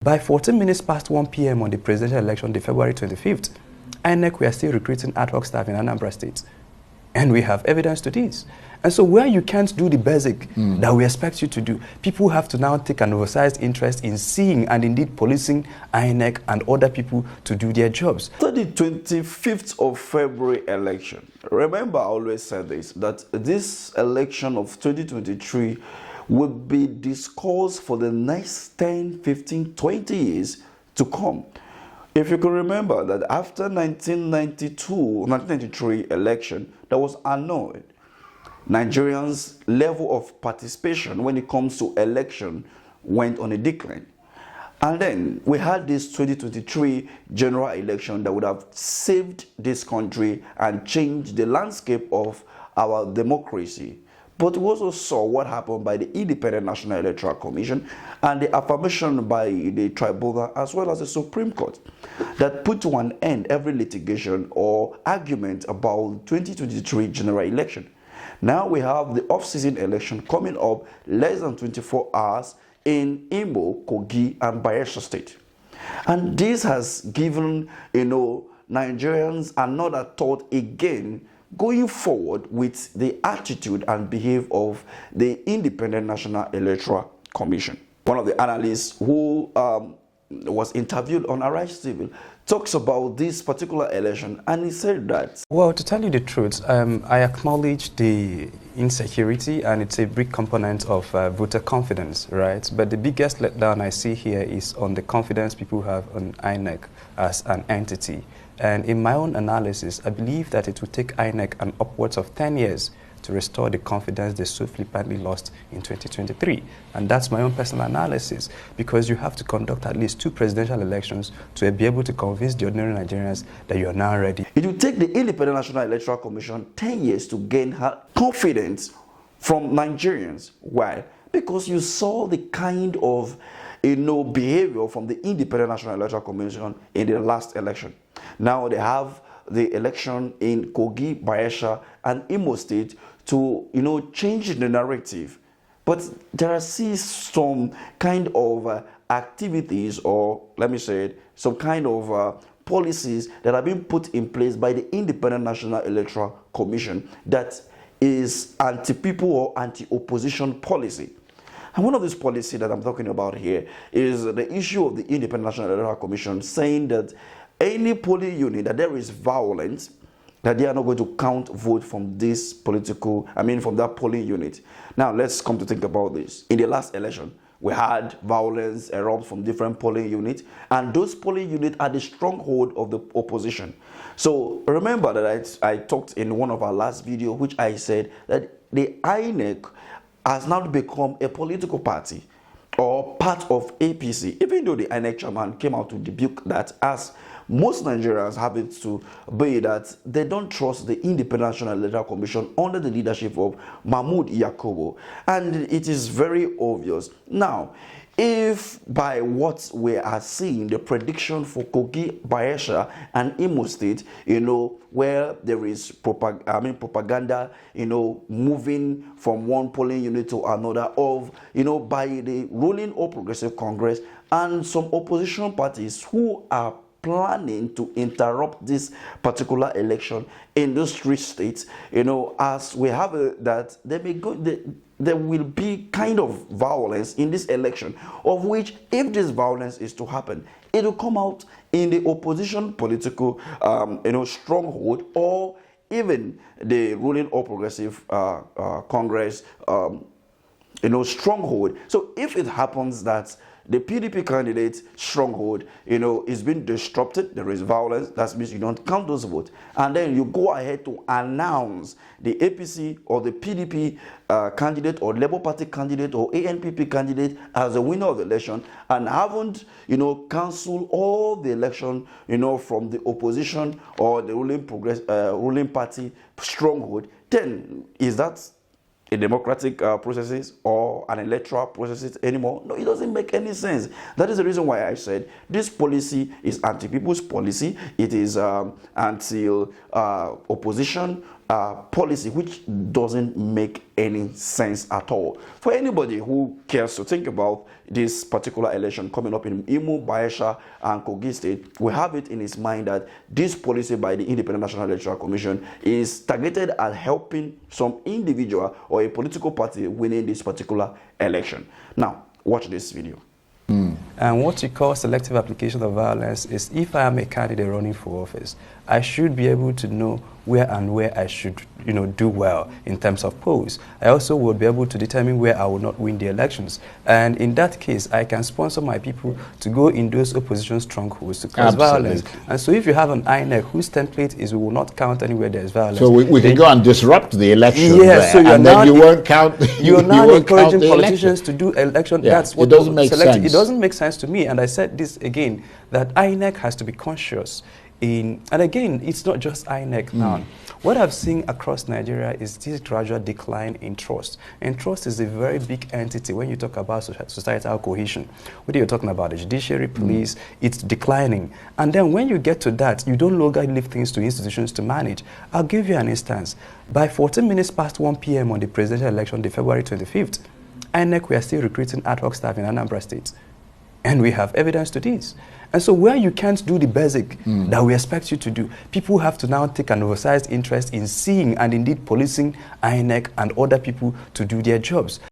By 14 minutes past 1 p.m. on the presidential election, the February 25th, INEC were still recruiting ad hoc staff in Anambra State. And we have evidence to this. And so where you can't do the basic that we expect you to do, people have to now take an oversized interest in seeing and indeed policing INEC and other people to do their jobs. So the 25th of February election, remember I always said this, that this election of 2023 will be discussed for the next 10, 15, 20 years to come. If you can remember that after 1993 election, there was annoyed. Nigerians' level of participation when it comes to election went on a decline. And then we had this 2023 general election that would have saved this country and changed the landscape of our democracy. But we also saw what happened by the Independent National Electoral Commission and the affirmation by the tribunal as well as the Supreme Court that put to an end every litigation or argument about 2023 general election. Now we have the off-season election coming up less than 24 hours in Imo, Kogi, and Bayelsa State. And this has given, Nigerians another thought again going forward with the attitude and behavior of the Independent National Electoral Commission. One of the analysts who was interviewed on Arise TV talks about this particular election, and he said that, well, to tell you the truth, I acknowledge the insecurity, and it's a big component of voter confidence, right? But the biggest letdown I see here is on the confidence people have on INEC as an entity. And in my own analysis, I believe that it will take INEC an upwards of 10 years to restore the confidence they so flippantly lost in 2023. And that's my own personal analysis, because you have to conduct at least 2 presidential elections to be able to convince the ordinary Nigerians that you are now ready. It will take the Independent National Electoral Commission 10 years to gain confidence from Nigerians. Why? Because you saw the kind of behavior from the Independent National Electoral Commission in the last election. Now they have the election in Kogi, Bayelsa, and Imo State to, change the narrative. But there are still some kind of activities, or let me say it, some kind of policies that are being put in place by the Independent National Electoral Commission that is anti-people or anti-opposition policy. And one of these policies that I'm talking about here is the issue of the Independent National Electoral Commission saying that any polling unit that there is violence, that they are not going to count vote from from that polling unit. Now, let's come to think about this. In the last election, we had violence erupt from different polling units, and those polling units are the stronghold of the opposition. So remember that I talked in one of our last videos, which I said that the INEC has now become a political party or part of APC, even though the INEC chairman came out to rebuke that, as most Nigerians have it to be that they don't trust the Independent National Electoral Commission under the leadership of Mahmood Yakubu. And it is very obvious. Now, if by what we are seeing, the prediction for Kogi, Bayelsa, and Imo State, where there is propaganda, moving from one polling unit to another by the ruling All Progressive Congress and some opposition parties who are planning to interrupt this particular election in those 3 states, as we have that there will be kind of violence in this election, of which, if this violence is to happen, it will come out in the opposition political stronghold, or even the ruling All Progressive Congress stronghold. So if it happens that the PDP candidate stronghold, is being disrupted, there is violence, that means you don't count those votes. And then you go ahead to announce the APC or the PDP candidate or Labour Party candidate or ANPP candidate as the winner of the election, and haven't, cancelled all the election, from the opposition or the ruling party stronghold, then is that a democratic processes or an electoral processes anymore? No, it doesn't make any sense. That is the reason why I said this policy is anti-people's policy. It is anti-opposition policy which doesn't make any sense at all. For anybody who cares to think about this particular election coming up in Imo, Bayelsa, and Kogi State, we have it in his mind that this policy by the Independent National Electoral Commission is targeted at helping some individual or a political party winning this particular election. Now, watch this video. And what you call selective application of violence is, if I am a candidate running for office, I should be able to know where I should, do well in terms of polls. I also will be able to determine where I will not win the elections. And in that case, I can sponsor my people to go in those opposition strongholds to cause violence. And so if you have an INEC whose template is, we will not count anywhere there's violence. So we can go and disrupt the election. Yes, so and then you won't count. You're now encouraging politicians to do election. Yeah, that's what it doesn't make sense. It doesn't make sense to me. And I said this again, that INEC has to be conscious and again, it's not just INEC now. What I've seen across Nigeria is this gradual decline in trust. And trust is a very big entity when you talk about societal cohesion. Whether you're talking about the judiciary, police, it's declining. And then when you get to that, you don't longer leave things to institutions to manage. I'll give you an instance. By 14 minutes past 1 p.m. on the presidential election, the February 25th, INEC, we are still recruiting ad hoc staff in Anambra State. And we have evidence to this. And so where you can't do the basic that we expect you to do, people have to now take an oversized interest in seeing and indeed policing INEC and other people to do their jobs.